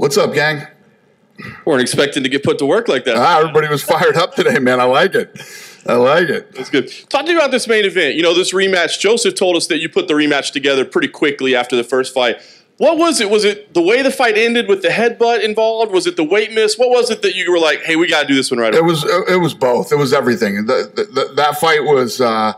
What's up, gang? Weren't expecting to get put to work like that. Everybody was fired up today, man. I like it. That's good. Talk to me about this main event. This rematch. Joseph told us that you put the rematch together pretty quickly after the first fight. What was it? Was it the way the fight ended with the headbutt involved? Was it the weight miss? What was it that you were like, hey, we got to do this one right away? It was both. It was everything. That fight was a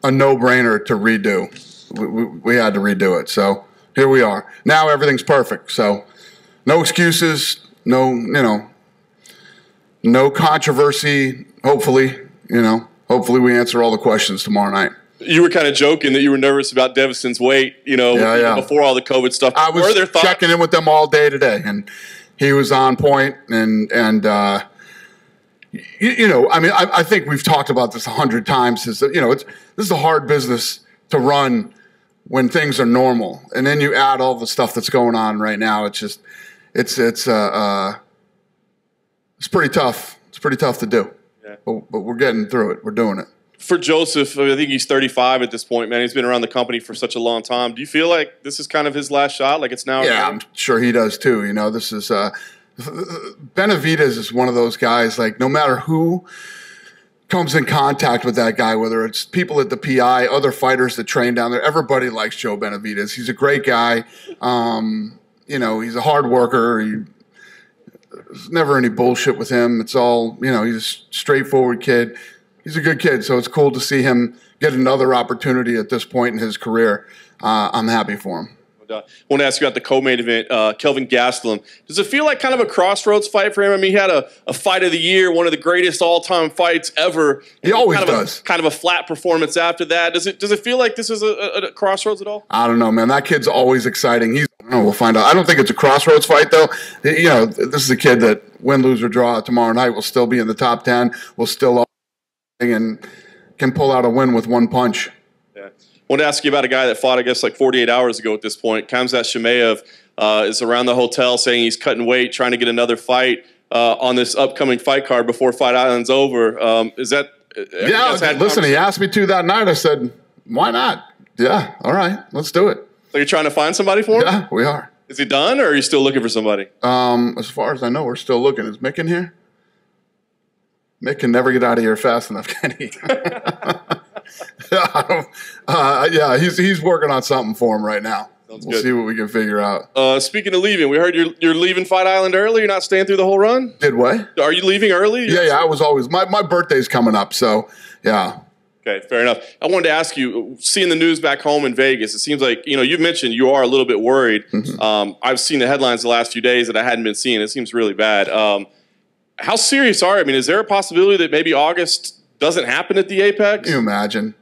no-brainer to redo. We had to redo it. So here we are. Now everything's perfect. So no excuses, no controversy. Hopefully we answer all the questions tomorrow night. You were kind of joking that you were nervous about Devison's weight, before all the COVID stuff. I was checking in with them all day today, and he was on point. I think we've talked about this 100 times. This is a hard business to run when things are normal, and then you add all the stuff that's going on right now. It's just, it's pretty tough. It's pretty tough to do, but we're getting through it. We're doing it. For Joseph, I think he's 35 at this point, man. He's been around the company for such a long time. Do you feel like this is kind of his last shot? Like it's now? Yeah, I'm sure he does too. This is Benavidez is one of those guys. Like no matter who comes in contact with that guy, whether it's people at the PI, other fighters that train down there, everybody likes Joe Benavidez. He's a great guy. He's a hard worker. There's never any bullshit with him. It's all, he's a straightforward kid. He's a good kid, so it's cool to see him get another opportunity at this point in his career. I'm happy for him. I want to ask you about the co-main event, Kelvin Gastelum. Does it feel like kind of a crossroads fight for him? I mean, he had a fight of the year, one of the greatest all-time fights ever. He always does. Kind of a flat performance after that. Does it feel like this is a crossroads at all? I don't know, man. That kid's always exciting. We'll find out. I don't think it's a crossroads fight, though. This is a kid that win, lose, or draw tomorrow night will still be in the top 10. Will still and can pull out a win with one punch. Yeah. I want to ask you about a guy that fought, I guess, like 48 hours ago at this point. Khamzat Chimaev is around the hotel saying he's cutting weight, trying to get another fight on this upcoming fight card before Fight Island's over. Is that? Yeah, listen, he asked me to that night. I said, why not? Yeah, all right, let's do it. So you're trying to find somebody for him? Yeah, we are. Is he done, or are you still looking for somebody? As far as I know, we're still looking. Is Mick in here? Mick can never get out of here fast enough, can he? He's working on something for him right now. We'll see what we can figure out. Speaking of leaving, we heard you're leaving Fight Island early. You're not staying through the whole run? Did what? Are you leaving early? Yeah, I was always – my birthday's coming up, so yeah. Okay, fair enough. I wanted to ask you, seeing the news back home in Vegas, it seems like, you mentioned you are a little bit worried. Mm-hmm. I've seen the headlines the last few days that I hadn't been seeing. It seems really bad. How serious are you? I mean, is there a possibility that maybe August doesn't happen at the Apex? Can you imagine?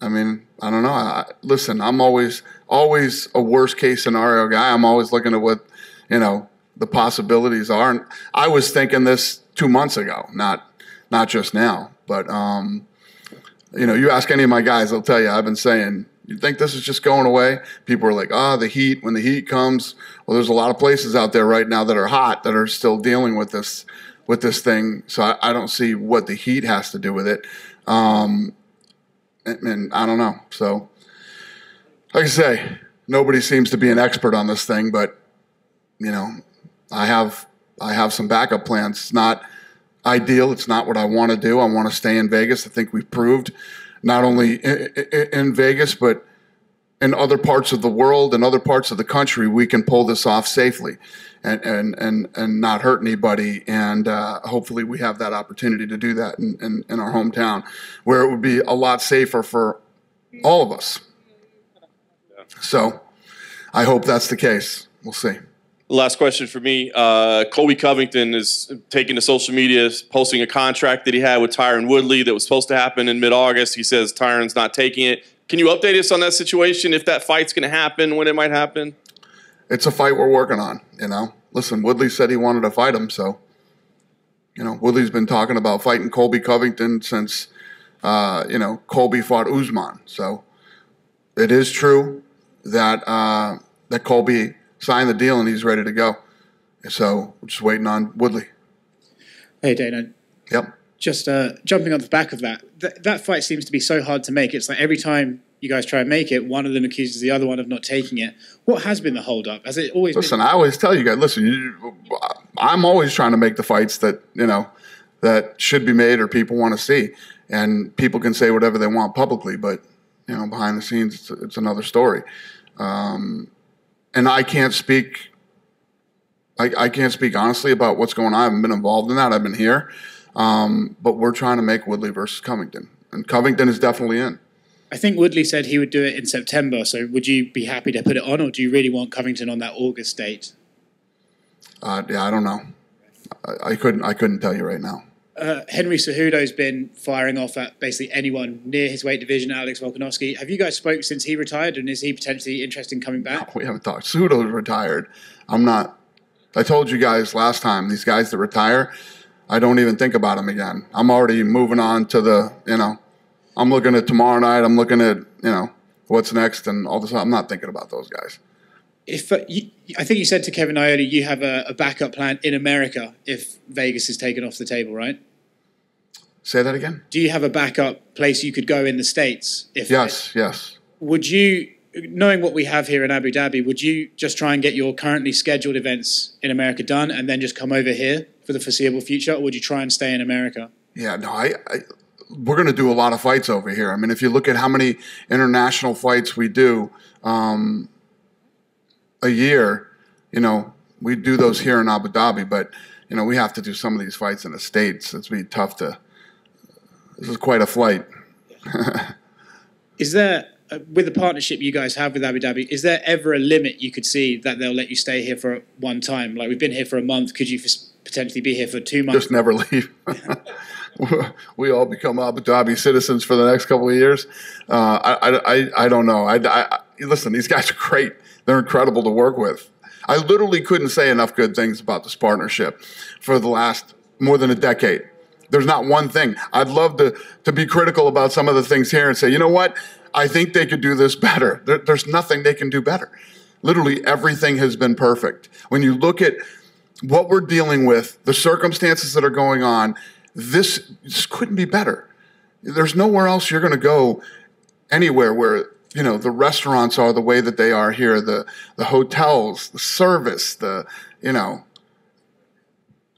I mean, I don't know. Listen, I'm always a worst case scenario guy. I'm always looking at what, the possibilities are. And I was thinking this 2 months ago, not just now. But, you ask any of my guys, they'll tell you, I've been saying, you think this is just going away? People are like, the heat, when the heat comes. Well, there's a lot of places out there right now that are hot that are still dealing with this thing. So I don't see what the heat has to do with it. And I don't know. So, like I say, nobody seems to be an expert on this thing, but, I have some backup plans. It's not ideal. It's not what I want to do. I want to stay in Vegas. I think we've proved not only in Vegas, but in other parts of the world and other parts of the country, we can pull this off safely and not hurt anybody. And hopefully we have that opportunity to do that in our hometown, where it would be a lot safer for all of us. So I hope that's the case. We'll see. Last question for me. Colby Covington is taking to social media, posting a contract that he had with Tyron Woodley that was supposed to happen in mid-August. He says Tyron's not taking it. Can you update us on that situation, if that fight's going to happen, when it might happen? It's a fight we're working on, Listen, Woodley said he wanted to fight him, so, Woodley's been talking about fighting Colby Covington since, Colby fought Usman. So it is true that that Colby signed the deal and he's ready to go. So we're just waiting on Woodley. Hey, Dana. Yep. Just jumping on the back of that fight seems to be so hard to make. It's like every time you guys try and make it. One of them accuses the other one of not taking it. What has been the hold-up? Has it always Listen, been? I always tell you guys, listen, I'm always trying to make the fights that, that should be made or people want to see. And people can say whatever they want publicly, but, behind the scenes, it's another story. And I can't speak honestly about what's going on. I haven't been involved in that. I've been here. But we're trying to make Woodley versus Covington. And Covington is definitely in. I think Woodley said he would do it in September. So would you be happy to put it on, or do you really want Covington on that August date? I don't know. I couldn't tell you right now. Henry Cejudo's been firing off at basically anyone near his weight division, Alex Volkanovski. Have you guys spoke since he retired, and is he potentially interested in coming back? No, we haven't talked. Cejudo's retired. I'm not. I told you guys last time, these guys that retire, I don't even think about them again. I'm already moving on to the, I'm looking at tomorrow night. I'm looking at, what's next and all this. I'm not thinking about those guys. If I think you said to Kevin Ioli, you have a backup plan in America if Vegas is taken off the table, right? Say that again? Do you have a backup place you could go in the States? Yes. Would you, knowing what we have here in Abu Dhabi, would you just try and get your currently scheduled events in America done and then just come over here for the foreseeable future, or would you try and stay in America? Yeah, no, we're going to do a lot of fights over here. I mean, if you look at how many international fights we do a year, we do those here in Abu Dhabi, but, we have to do some of these fights in the States. It's be tough to, this is quite a flight. Is there, with the partnership you guys have with Abu Dhabi, is there ever a limit you could see that they'll let you stay here for one time? Like, we've been here for a month. Could you potentially be here for 2 months? Just never leave. We all become Abu Dhabi citizens for the next couple of years. I don't know. Listen, these guys are great. They're incredible to work with. I literally couldn't say enough good things about this partnership for the last more than a decade. There's not one thing. I'd love to be critical about some of the things here and say, you know what? I think they could do this better. There's nothing they can do better. Literally everything has been perfect. When you look at what we're dealing with, the circumstances that are going on, this couldn't be better. There's nowhere else you're going to go anywhere where, the restaurants are the way that they are here, the hotels, the service,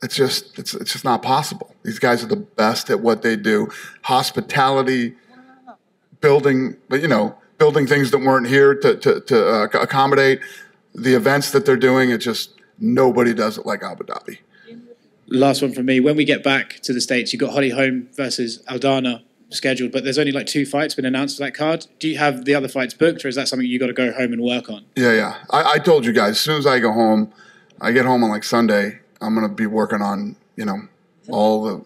it's just not possible. These guys are the best at what they do. Hospitality, building things that weren't here to accommodate the events that they're doing. It's just nobody does it like Abu Dhabi. Last one from me. When we get back to the States, you've got Holm versus Aldana scheduled, but there's only like 2 fights been announced for that card. Do you have the other fights booked, or is that something you got to go home and work on? Yeah. I told you guys, as soon as I get home on like Sunday, I'm going to be working on, all the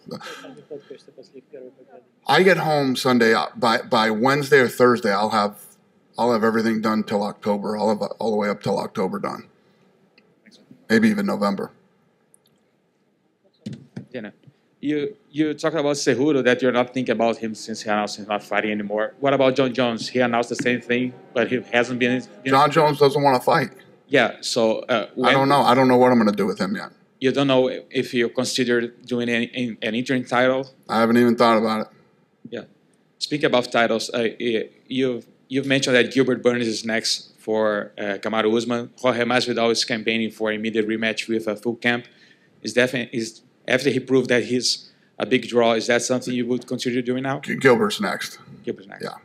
I get home Sunday. By Wednesday or Thursday, I'll have everything done till October. I'll have all the way up till October done. Maybe even November. Yeah. You talked about Cejudo, that you're not thinking about him since he announced he's not fighting anymore. What about John Jones? He announced the same thing, but he hasn't been. John Jones doesn't want to fight. Yeah. So I don't know. I don't know what I'm going to do with him yet. You don't know if you consider doing an interim title? I haven't even thought about it. Yeah. Speaking about titles, you've mentioned that Gilbert Burns is next for Kamaru Usman. Jorge Masvidal is campaigning for an immediate rematch with Full Camp. After he proved that he's a big draw, is that something you would consider doing now? Gilbert's next. Gilbert's next. Yeah.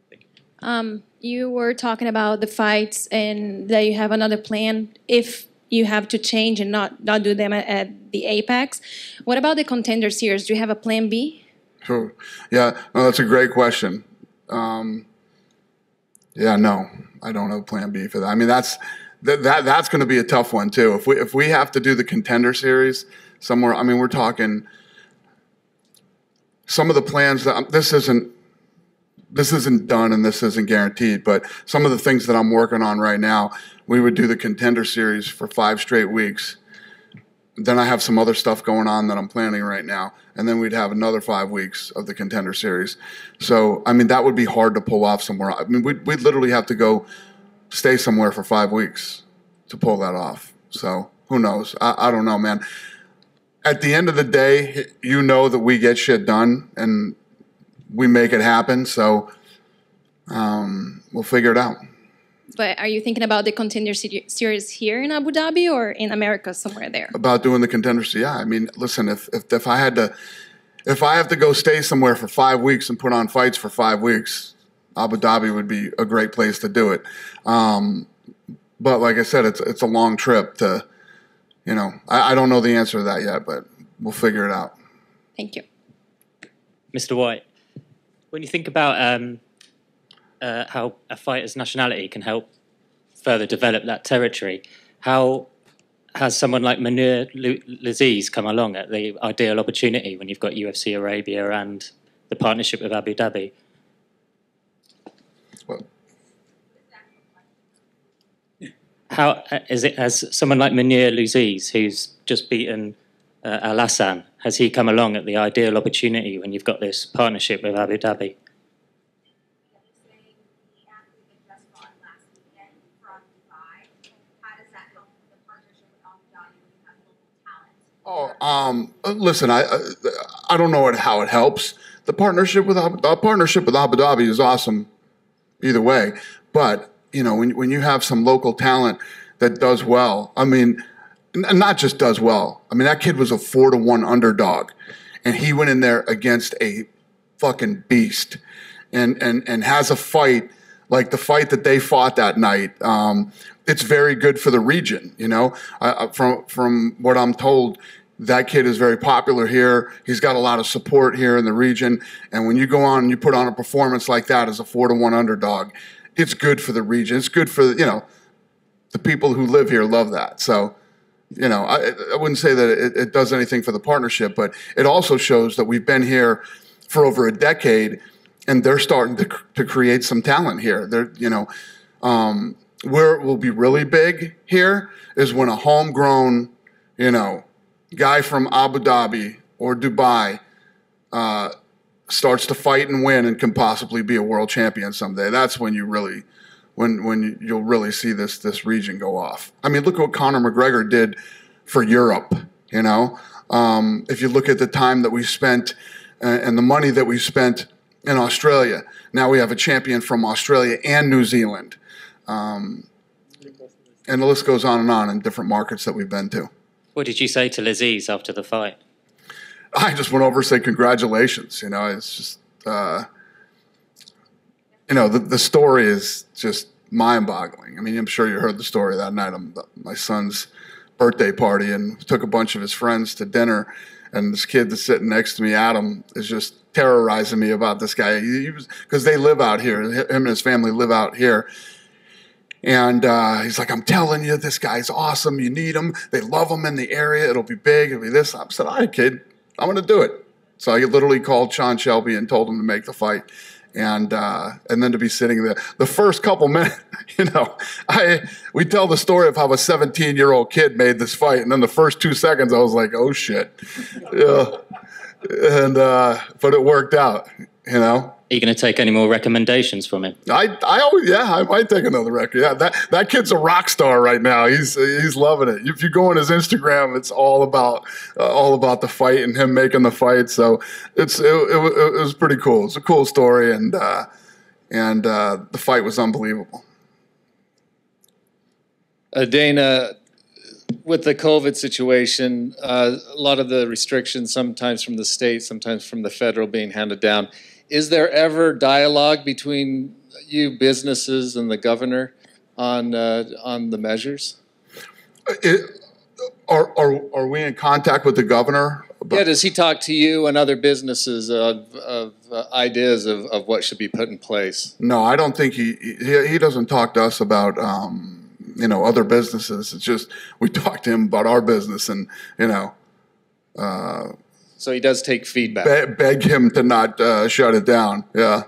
Thank you. You were talking about the fights and that you have another plan if you have to change and not do them at the Apex. What about the Contender Series? Do you have a plan B? Sure. Yeah, no, that's a great question. No, I don't have plan B for that. I mean, that's going to be a tough one too. If we have to do the Contender Series somewhere, I mean, we're talking some of the plans that this isn't done and this isn't guaranteed, but some of the things that I'm working on right now, we would do the Contender Series for 5 straight weeks. Then I have some other stuff going on that I'm planning right now, and then we'd have another 5 weeks of the Contender Series. So, I mean, that would be hard to pull off somewhere. I mean, we'd literally have to go stay somewhere for 5 weeks to pull that off. So, who knows? I don't know, man. At the end of the day, that we get shit done and we make it happen. So, we'll figure it out. But are you thinking about the Contender Series here in Abu Dhabi or in America somewhere there? About doing the Contingency, yeah. I mean, listen, if I have to go stay somewhere for 5 weeks and put on fights for 5 weeks, Abu Dhabi would be a great place to do it. But like I said, it's a long trip to, I don't know the answer to that yet, but we'll figure it out. Thank you. Mr. White, when you think about how a fighter's nationality can help further develop that territory, how has someone like Manur Laziz come along at the ideal opportunity when you've got UFC Arabia and the partnership with Abu Dhabi? Well, how is it, as someone like Manur Laziz, who's just beaten Al Hassan, has he come along at the ideal opportunity when you've got this partnership with Abu Dhabi? Listen, I don't know how it helps. The partnership with Abu Dhabi is awesome either way. But, when you have some local talent that does well, I mean, not just does well. I mean, that kid was a 4-1 underdog, and he went in there against a fucking beast and has a fight like the fight that they fought that night. It's very good for the region, from what I'm told. That kid is very popular here. He's got a lot of support here in the region. And when you go on and you put on a performance like that as a 4-1 underdog, it's good for the region. It's good for, the people who live here love that. So, I wouldn't say that it does anything for the partnership, but it also shows that we've been here for over a decade and they're starting to create some talent here. Where it will be really big here is when a homegrown, guy from Abu Dhabi or Dubai starts to fight and win and can possibly be a world champion someday. That's when you'll really see this region go off. I mean, look what Conor McGregor did for Europe. If you look at the time that we spent and the money that we spent in Australia, now we have a champion from Australia and New Zealand, and the list goes on in different markets that we've been to. What did you say to Laziz after the fight? I just went over and said congratulations. It's just, the story is just mind-boggling. I mean, I'm sure you heard the story that night. My son's birthday party and took a bunch of his friends to dinner. And this kid that's sitting next to me, Adam, is just terrorizing me about this guy. Because they live out here. Him and his family live out here. And he's like, I'm telling you, this guy's awesome. You need him. They love him in the area. It'll be big. It'll be this. I said, all right, kid, I'm going to do it. So I literally called Sean Shelby and told him to make the fight. And then to be sitting there, the first couple minutes, we tell the story of how a 17-year-old kid made this fight. And then the first 2 seconds, I was like, oh, shit. Yeah. And but it worked out, Are you going to take any more recommendations from him? I might take another record. Yeah, that kid's a rock star right now. He's loving it. If you go on his Instagram, it's all about the fight and him making the fight. So it was pretty cool. It's a cool story, and the fight was unbelievable. Dana, with the COVID situation, a lot of the restrictions, sometimes from the state, sometimes from the federal, being handed down. Is there ever dialogue between you businesses and the governor on the measures? Are we in contact with the governor? Yeah, does he talk to you and other businesses of ideas of what should be put in place? No, I don't think he doesn't talk to us about other businesses. It's just we talk to him about our business and So he does take feedback. Beg him to not shut it down. Yeah.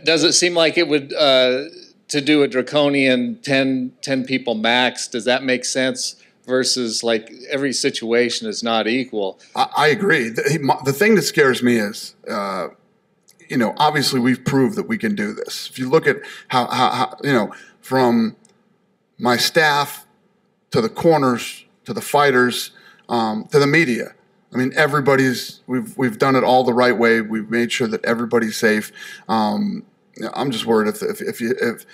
Does it seem like it would to do a draconian 10 people max? Does that make sense? Versus like every situation is not equal. I agree. The thing that scares me is, obviously we've proved that we can do this. If you look at how from my staff to the corners to the fighters to the media. I mean, we've done it all the right way. We've made sure that everybody's safe. I'm just worried if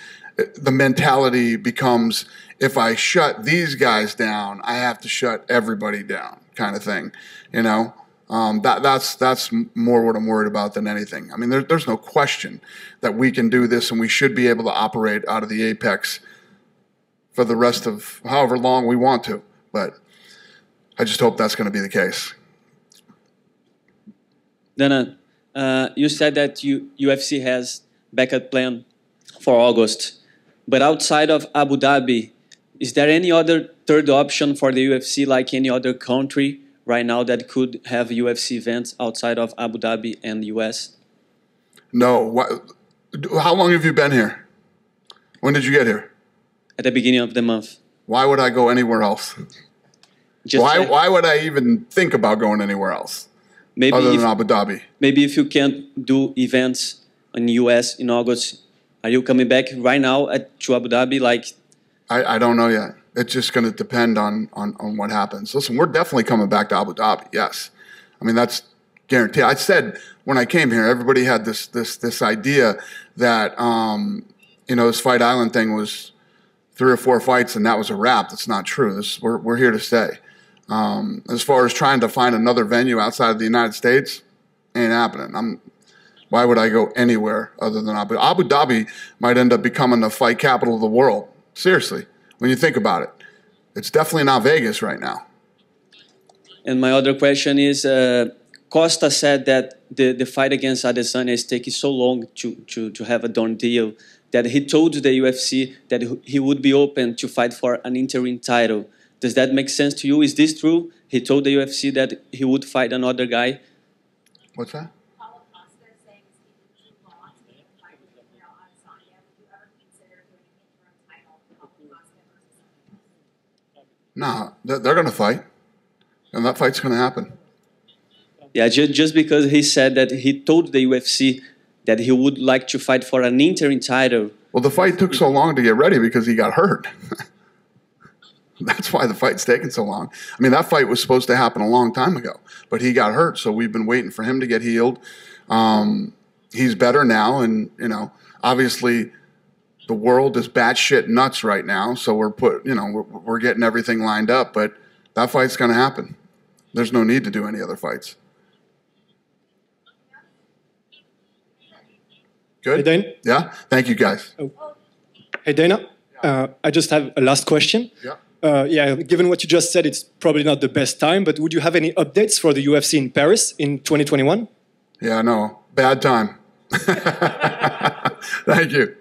the mentality becomes, if I shut these guys down, I have to shut everybody down, kind of thing. You know, that's more what I'm worried about than anything. I mean, there's no question that we can do this, and we should be able to operate out of the apex for the rest of however long we want to. But I just hope that's going to be the case. Dana, you said that UFC has backup plan for August, but outside of Abu Dhabi, is there any other third option for the UFC, like any other country right now that could have UFC events outside of Abu Dhabi and the US? No. How long have you been here? When did you get here? At the beginning of the month. Why would I go anywhere else? Why would I even think about going anywhere else other than Abu Dhabi? Maybe if you can't do events in the US in August, are you coming back right now to Abu Dhabi? I don't know yet. It's just going to depend on what happens. Listen, we're definitely coming back to Abu Dhabi. Yes, I mean that's guaranteed. I said when I came here, everybody had this idea that this Fight Island thing was 3 or 4 fights and that was a wrap. That's not true. We're here to stay. As far as trying to find another venue outside of the United States, ain't happening. Why would I go anywhere other than Abu Dhabi? Abu Dhabi might end up becoming the fight capital of the world. Seriously, when you think about it. It's definitely not Vegas right now. And my other question is, Costa said that the fight against Adesanya is taking so long to have a done deal that he told the UFC that he would be open to fight for an interim title. Does that make sense to you? Is this true? He told the UFC that he would fight another guy. What's that? No, they're going to fight, and that fight's going to happen. Yeah, just because he said that he told the UFC that he would like to fight for an interim title. Well, the fight took so long to get ready because he got hurt. That's why the fight's taking so long. I mean, that fight was supposed to happen a long time ago, but he got hurt, so we've been waiting for him to get healed. He's better now, and obviously the world is batshit nuts right now, so we're getting everything lined up, but that fight's going to happen. There's no need to do any other fights. Good? Hey, Dana? Yeah? Thank you, guys. Oh. Hey, Dana. I just have a last question. Yeah. Given what you just said, it's probably not the best time, but would you have any updates for the UFC in Paris in 2021? Yeah, no. Bad time. Thank you.